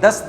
10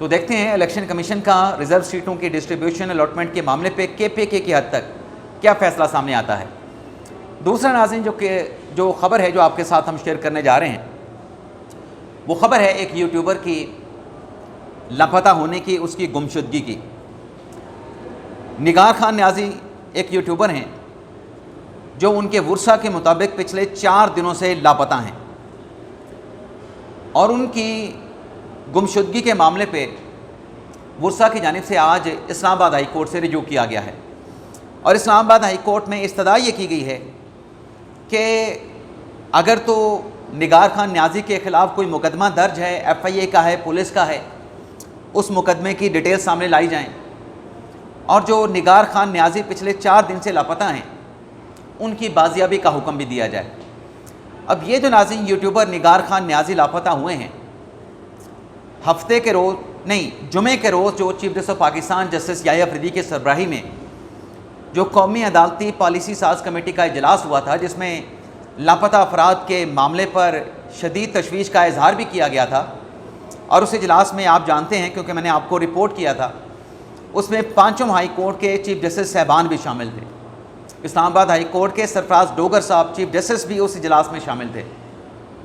تو دیکھتے ہیں الیکشن کمیشن کا ریزرو سیٹوں کی ڈسٹریبیوشن الاٹمنٹ کے معاملے پہ کے پی کے کی حد تک کیا فیصلہ سامنے آتا ہے۔ دوسرا ناظرین جو خبر ہے جو آپ کے ساتھ ہم شیئر کرنے جا رہے ہیں، وہ خبر ہے ایک یوٹیوبر کی لاپتہ ہونے کی، اس کی گمشدگی کی۔ نگار خان نیازی ایک یوٹیوبر ہیں جو ان کے ورثہ کے مطابق پچھلے 4 دنوں سے لاپتہ ہیں، اور ان کی گمشدگی کے معاملے پہ ورثہ کی جانب سے آج اسلام آباد ہائی کورٹ سے رجوع کیا گیا ہے، اور اسلام آباد ہائی کورٹ میں استدعا یہ کی گئی ہے کہ اگر تو نگار خان نیازی کے خلاف کوئی مقدمہ درج ہے، ایف آئی اے کا ہے، پولیس کا ہے، اس مقدمے کی ڈیٹیل سامنے لائی جائیں، اور جو نگار خان نیازی پچھلے 4 دن سے لاپتہ ہیں ان کی بازیابی کا حکم بھی دیا جائے۔ اب یہ جو ناظرین یوٹیوبر نگار خان نیازی لاپتہ ہوئے ہیں، جمعے کے روز جو chief justice of Pakistan justice Yahya Afridi کی سربراہی میں جو قومی عدالتی پالیسی ساز کمیٹی کا اجلاس ہوا تھا، جس میں لاپتہ افراد کے معاملے پر شدید تشویش کا اظہار بھی کیا گیا تھا، اور اس اجلاس میں آپ جانتے ہیں کیونکہ میں نے آپ کو رپورٹ کیا تھا، اس میں 5 ہائی کورٹ کے چیف جسٹس صاحبان بھی شامل تھے۔ اسلام آباد ہائی کورٹ کے سرفراز ڈوگر صاحب چیف جسٹس بھی اس اجلاس میں شامل تھے۔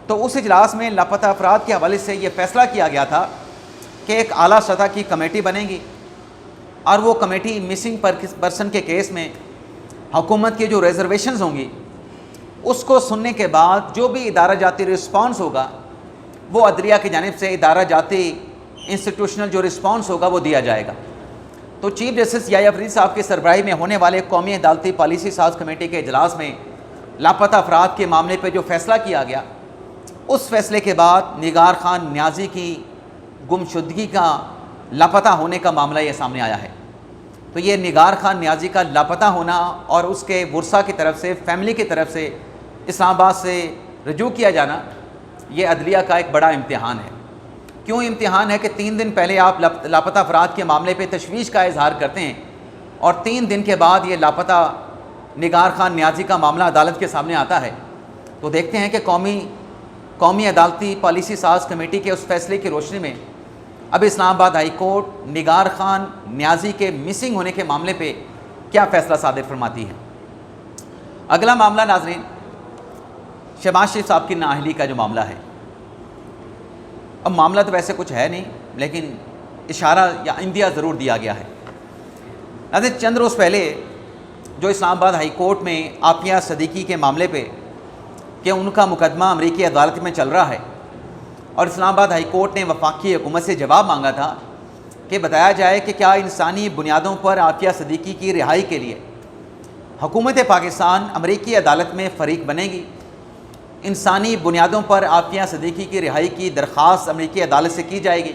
تو اس اجلاس میں لاپتہ افراد کے حوالے سے یہ فیصلہ کیا گیا تھا کہ ایک اعلیٰ سطح کی کمیٹی بنے گی، اور وہ کمیٹی مسنگ پرسن کے کیس میں حکومت کی جو ریزرویشنز ہوں گی اس کو سننے کے بعد جو بھی ادارہ جاتی رسپانس ہوگا وہ عدلیہ کی جانب سے ادارہ جاتی انسٹیٹیوشنل جو رسپانس ہوگا وہ دیا جائے گا۔ تو چیف جسٹس یحییٰ افریدی صاحب کی سربراہی میں ہونے والے قومی عدالتی پالیسی ساز کمیٹی کے اجلاس میں لاپتہ افراد کے معاملے پہ جو فیصلہ کیا گیا، اس فیصلے کے بعد نگار خان نیازی کی گمشدگی کا، لاپتہ ہونے کا معاملہ یہ سامنے آیا ہے۔ تو یہ نگار خان نیازی کا لاپتہ ہونا اور اس کے ورثہ کی طرف سے، فیملی کی طرف سے اسلام آباد سے رجوع کیا جانا، یہ عدلیہ کا ایک بڑا امتحان ہے۔ کیوں امتحان ہے کہ 3 دن پہلے آپ لاپتہ افراد کے معاملے پہ تشویش کا اظہار کرتے ہیں، اور 3 دن کے بعد یہ لاپتہ نگار خان نیازی کا معاملہ عدالت کے سامنے آتا ہے۔ تو دیکھتے ہیں کہ قومی عدالتی پالیسی ساز کمیٹی کے اس فیصلے کی روشنی میں اب اسلام آباد ہائی کورٹ نگار خان نیازی کے مسنگ ہونے کے معاملے پہ کیا فیصلہ صادر فرماتی ہے۔ اگلا معاملہ ناظرین شہباز شریف صاحب کی نااہلی کا جو معاملہ ہے۔ اب معاملہ تو ویسے کچھ ہے نہیں، لیکن اشارہ یا اندیا ضرور دیا گیا ہے۔ ناظرین چند روز پہلے جو اسلام آباد ہائی کورٹ میں عافیہ صدیقی کے معاملے پہ کہ ان کا مقدمہ امریکی عدالت میں چل رہا ہے، اور اسلام آباد ہائی کورٹ نے وفاقی حکومت سے جواب مانگا تھا کہ بتایا جائے کہ کیا انسانی بنیادوں پر عافیہ صدیقی کی رہائی کے لیے حکومت پاکستان امریکی عدالت میں فریق بنے گی۔ انسانی بنیادوں پر عافیہ صدیقی کی رہائی کی درخواست امریکی عدالت سے کی جائے گی۔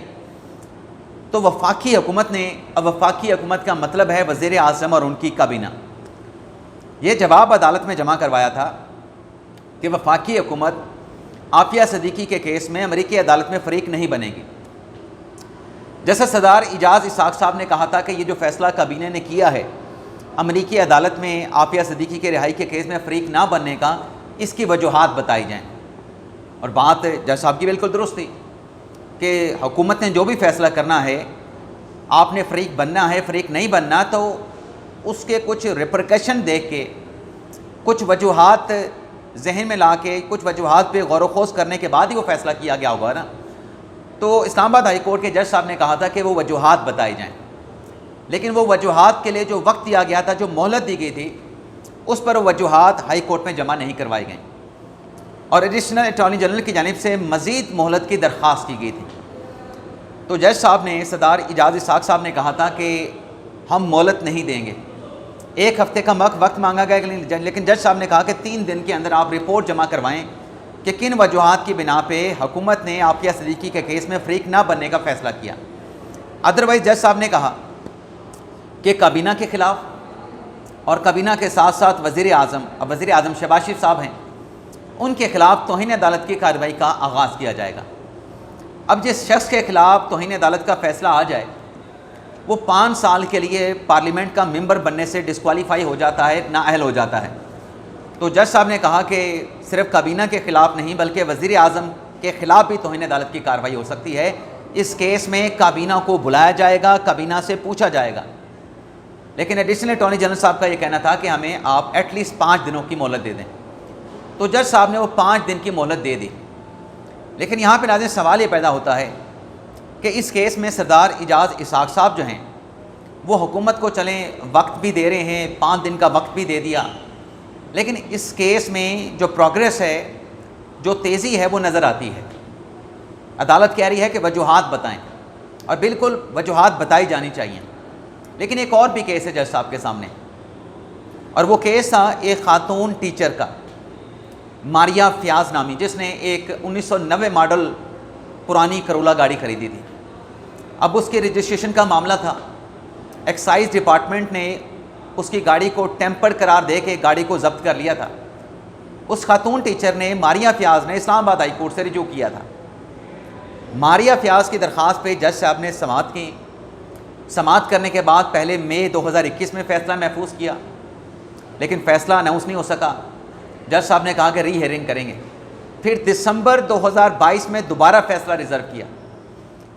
تو وفاقی حکومت کا مطلب ہے وزیر اعظم اور ان کی کابینہ۔ یہ جواب عدالت میں جمع کروایا تھا کہ وفاقی حکومت عافیہ صدیقی کے کیس میں امریکی عدالت میں فریق نہیں بنے گی۔ جیسا صدر اعجاز اسحاق صاحب نے کہا تھا کہ یہ جو فیصلہ کابینہ نے کیا ہے امریکی عدالت میں عافیہ صدیقی کے رہائی کے کیس میں فریق نہ بننے کا، اس کی وجوہات بتائی جائیں، اور بات جج صاحب کی بالکل درست تھی کہ حکومت نے جو بھی فیصلہ کرنا ہے، آپ نے فریق بننا ہے، فریق نہیں بننا، تو اس کے کچھ ریپرکشن دیکھ کے، کچھ وجوہات ذہن میں لا کے، کچھ وجوہات پہ غور و خوض کرنے کے بعد ہی وہ فیصلہ کیا گیا ہوگا نا۔ تو اسلام آباد ہائی کورٹ کے جج صاحب نے کہا تھا کہ وہ وجوہات بتائی جائیں، لیکن وہ وجوہات کے لیے جو وقت دیا گیا تھا، جو مہلت دی گئی تھی، اس پر وہ وجوہات ہائی کورٹ میں جمع نہیں کروائی گئیں، اور ایڈیشنل اٹارنی جنرل کی جانب سے مزید مہلت کی درخواست کی گئی تھی۔ تو جج صاحب نے، صدر اعجاز اسحاق صاحب نے کہا تھا کہ ہم مہلت نہیں دیں گے۔ 1 ہفتے کا وقت مانگا گیا، لیکن جج صاحب نے کہا کہ 3 دن کے اندر آپ رپورٹ جمع کروائیں کہ کن وجوہات کی بنا پہ حکومت نے عافیہ صدیقی کے کیس میں فریق نہ بننے کا فیصلہ کیا۔ ادروائز جج صاحب نے کہا کہ کابینہ کے خلاف، اور کابینہ کے ساتھ ساتھ وزیر اعظم شہباز شریف صاحب ہیں، ان کے خلاف توہین عدالت کی کارروائی کا آغاز کیا جائے گا۔ اب جس شخص کے خلاف توہین عدالت کا فیصلہ آ جائے، وہ 5 سال کے لیے پارلیمنٹ کا ممبر بننے سے ڈسکوالیفائی ہو جاتا ہے، نااہل ہو جاتا ہے۔ تو جج صاحب نے کہا کہ صرف کابینہ کے خلاف نہیں بلکہ وزیر اعظم کے خلاف بھی توہین عدالت کی کارروائی ہو سکتی ہے، اس کیس میں کابینہ کو بلایا جائے گا, کابینہ سے پوچھا جائے گا. لیکن ایڈیشنل اٹارنی جنرل صاحب کا یہ کہنا تھا کہ ہمیں آپ ایٹ لیسٹ 5 دنوں کی مہلت دے دیں. تو جج صاحب نے وہ 5 دن کی مہلت دے دی. لیکن یہاں پہ ناظرین سوال یہ پیدا ہوتا ہے کہ اس کیس میں سردار اعجاز اسحاق صاحب جو ہیں وہ حکومت کو چلیں وقت بھی دے رہے ہیں, 5 دن کا وقت بھی دے دیا, لیکن اس کیس میں جو پروگریس ہے, جو تیزی ہے وہ نظر آتی ہے. عدالت کہہ رہی ہے کہ وجوہات بتائیں, اور بالکل وجوہات بتائی جانی چاہیے. لیکن ایک اور بھی کیس ہے جج صاحب کے سامنے, اور وہ کیس تھا ایک خاتون ٹیچر کا, ماریا فیاض نامی, جس نے ایک 1990 ماڈل پرانی کرولا گاڑی خریدی تھی. اب اس کے رجسٹریشن کا معاملہ تھا. ایکسائز ڈپارٹمنٹ نے اس کی گاڑی کو ٹیمپرڈ قرار دے کے گاڑی کو ضبط کر لیا تھا. اس خاتون ٹیچر نے, ماریا فیاض نے, اسلام آباد ہائی کورٹ سے رجوع کیا تھا. ماریا فیاض کی درخواست پہ جج صاحب نے سماعت کی. سماعت کرنے کے بعد پہلے مئی 2021 میں فیصلہ محفوظ کیا, لیکن فیصلہ اناؤنس نہیں ہو سکا. جج صاحب نے کہا کہ ری ہیئرنگ کریں گے. پھر دسمبر 2022 میں دوبارہ فیصلہ ریزرو کیا.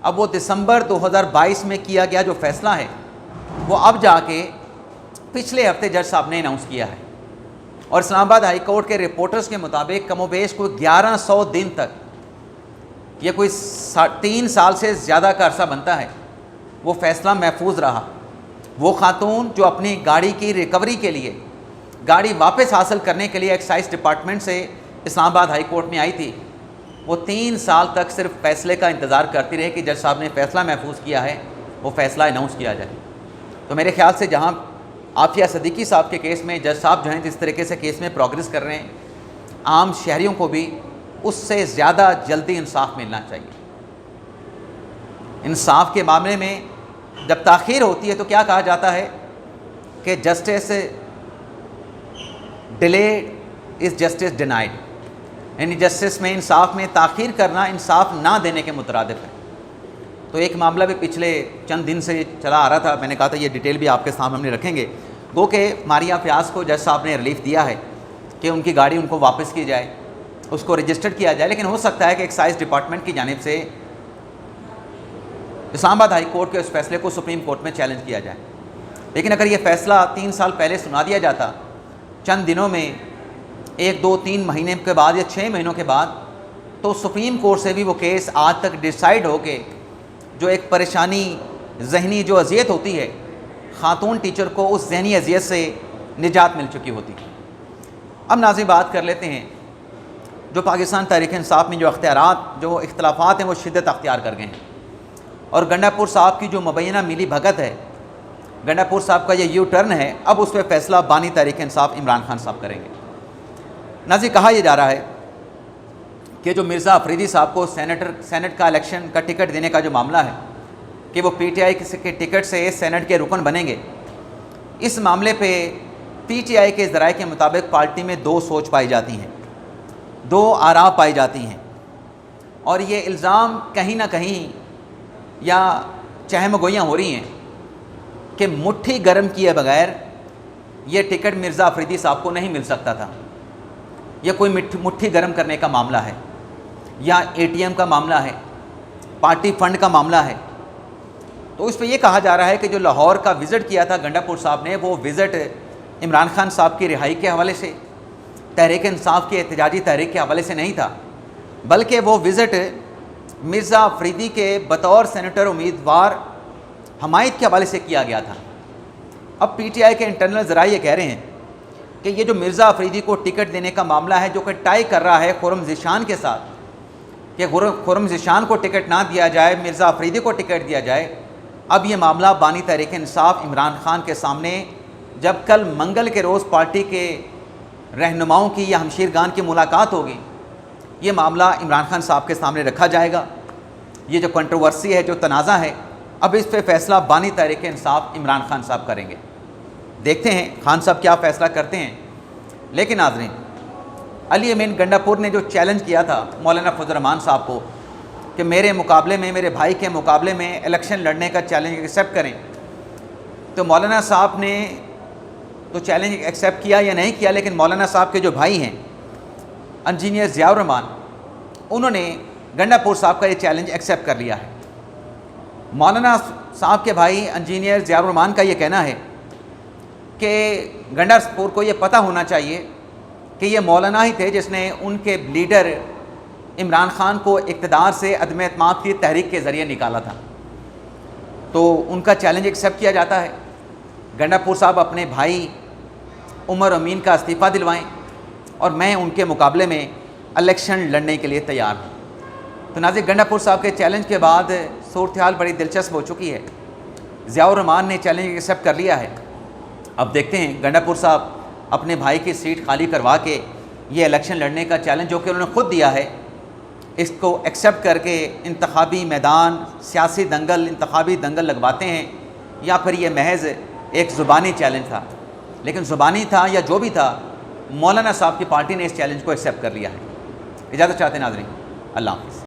اب وہ دسمبر 2022 میں کیا گیا جو فیصلہ ہے وہ اب جا کے پچھلے ہفتے جج صاحب نے اناؤنس کیا ہے. اور اسلام آباد ہائی کورٹ کے رپورٹرز کے مطابق کم و بیش کوئی 1100 دن تک, یہ کوئی 3 سال سے زیادہ کا عرصہ بنتا ہے, وہ فیصلہ محفوظ رہا. وہ خاتون جو اپنی گاڑی کی ریکوری کے لیے, گاڑی واپس حاصل کرنے کے لیے ایکسائز ڈپارٹمنٹ سے اسلام آباد ہائی کورٹ میں آئی تھی, وہ 3 سال تک صرف فیصلے کا انتظار کرتی رہی کہ جج صاحب نے فیصلہ محفوظ کیا ہے, وہ فیصلہ اناؤنس کیا جائے. تو میرے خیال سے جہاں عافیہ صدیقی صاحب کے کیس میں جج صاحب جو ہیں جس طریقے سے کیس میں پروگریس کر رہے ہیں, عام شہریوں کو بھی اس سے زیادہ جلدی انصاف ملنا چاہیے. انصاف کے معاملے میں جب تاخیر ہوتی ہے تو کیا کہا جاتا ہے کہ justice delayed is justice denied, یعنی جسٹس میں, انصاف میں تاخیر کرنا انصاف نہ دینے کے مترادف ہے. تو ایک معاملہ بھی پچھلے چند دن سے چلا آ رہا تھا, میں نے کہا تھا یہ ڈیٹیل بھی آپ کے سامنے ہم نے رکھیں گے. گو کہ ماریا فیاض کو جج صاحب نے ریلیف دیا ہے کہ ان کی گاڑی ان کو واپس کی جائے, اس کو رجسٹرڈ کیا جائے, لیکن ہو سکتا ہے کہ ایکسائز ڈپارٹمنٹ کی جانب سے اسلام آباد ہائی کورٹ کے اس فیصلے کو سپریم کورٹ میں چیلنج کیا جائے. لیکن اگر یہ فیصلہ 3 سال پہلے سنا دیا جاتا, چند دنوں میں, 1 2 3 مہینے کے بعد یا 6 مہینوں کے بعد, تو سپریم کورٹ سے بھی وہ کیس آج تک ڈیسائیڈ ہو کے جو ایک پریشانی, ذہنی جو اذیت ہوتی ہے, خاتون ٹیچر کو اس ذہنی اذیت سے نجات مل چکی ہوتی. اب ناظرین بات کر لیتے ہیں جو پاکستان تحریک انصاف میں جو اختیارات, جو اختلافات ہیں وہ شدت اختیار کر گئے ہیں, اور گنڈا پور صاحب کی جو مبینہ ملی بھگت ہے, گنڈا پور صاحب کا یہ یو ٹرن ہے, اب اس پہ فیصلہ بانی تحریک انصاف عمران خان صاحب کریں گے. ناظرین کہا یہ جا رہا ہے کہ جو مرزا افریدی صاحب کو سینٹ کا الیکشن کا ٹکٹ دینے کا جو معاملہ ہے کہ وہ پی ٹی آئی کے ٹکٹ سے سینٹ کے رکن بنیں گے, اس معاملے پہ پی ٹی آئی کے ذرائع کے مطابق پارٹی میں 2 سوچ پائی جاتی ہیں, 2 آراء پائی جاتی ہیں, اور یہ الزام کہیں نہ کہیں یا چہم گوئیاں ہو رہی ہیں کہ مٹھی گرم کیے بغیر یہ ٹکٹ مرزا افریدی صاحب کو نہیں مل سکتا تھا. یہ کوئی مٹھی گرم کرنے کا معاملہ ہے, یا اے ٹی ایم کا معاملہ ہے, پارٹی فنڈ کا معاملہ ہے. تو اس پہ یہ کہا جا رہا ہے کہ جو لاہور کا وزٹ کیا تھا گنڈا پور صاحب نے, وہ وزٹ عمران خان صاحب کی رہائی کے حوالے سے, تحریک انصاف کی احتجاجی تحریک کے حوالے سے نہیں تھا, بلکہ وہ وزٹ مرزا افریدی کے بطور سینیٹر امیدوار حمایت کے حوالے سے کیا گیا تھا. اب پی ٹی آئی کے انٹرنل ذرائع یہ کہہ رہے ہیں کہ یہ جو مرزا افریدی کو ٹکٹ دینے کا معاملہ ہے, جو کہ ٹائی کر رہا ہے خرم ذیشان کے ساتھ, کہ خرم ذیشان کو ٹکٹ نہ دیا جائے, مرزا افریدی کو ٹکٹ دیا جائے, اب یہ معاملہ بانی تحریک انصاف عمران خان کے سامنے جب کل منگل کے روز پارٹی کے رہنماؤں کی یا ہمشیرگان کی ملاقات ہوگی, یہ معاملہ عمران خان صاحب کے سامنے رکھا جائے گا. یہ جو کنٹروورسی ہے, جو تنازع ہے, اب اس پہ فیصلہ بانی تحریک انصاف عمران خان صاحب کریں گے. دیکھتے ہیں خان صاحب کیا فیصلہ کرتے ہیں. لیکن ناظرین, علی امین گنڈا پور نے جو چیلنج کیا تھا مولانا فضل الرحمان صاحب کو کہ میرے مقابلے میں, میرے بھائی کے مقابلے میں الیکشن لڑنے کا چیلنج ایکسیپٹ کریں, تو مولانا صاحب نے تو چیلنج ایکسیپٹ کیا یا نہیں کیا, لیکن مولانا صاحب کے جو بھائی ہیں انجینئر ضیاء الرحمان, انہوں نے گنڈا پور صاحب کا یہ چیلنج ایکسیپٹ کر لیا ہے. مولانا صاحب کے بھائی انجینئر ضیاء الرحمان کا یہ کہنا ہے کہ گنڈا پور کو یہ پتہ ہونا چاہیے کہ یہ مولانا ہی تھے جس نے ان کے لیڈر عمران خان کو اقتدار سے عدم اعتماد کی تحریک کے ذریعے نکالا تھا، تو ان کا چیلنج ایکسیپٹ کیا جاتا ہے۔ گنڈا پور صاحب اپنے بھائی عمر امین کا استعفیٰ دلوائیں اور میں ان کے مقابلے میں الیکشن لڑنے کے لیے تیار ہوں۔ تو ناظرین، گنڈا پور صاحب کے چیلنج کے بعد صورتحال بڑی دلچسپ ہو چکی ہے۔ ضیاء الرحمان نے چیلنج ایکسیپٹ کر لیا ہے۔ اب دیکھتے ہیں گنڈا پور صاحب اپنے بھائی کی سیٹ خالی کروا کے یہ الیکشن لڑنے کا چیلنج جو کہ انہوں نے خود دیا ہے، اس کو ایکسیپٹ کر کے انتخابی میدان، سیاسی دنگل، انتخابی دنگل لگواتے ہیں، یا پھر یہ محض ایک زبانی چیلنج تھا۔ لیکن زبانی تھا یا جو بھی تھا، مولانا صاحب کی پارٹی نے اس چیلنج کو ایکسیپٹ کر لیا ہے۔ اجازت چاہتے ہیں ناظرین، اللہ حافظ۔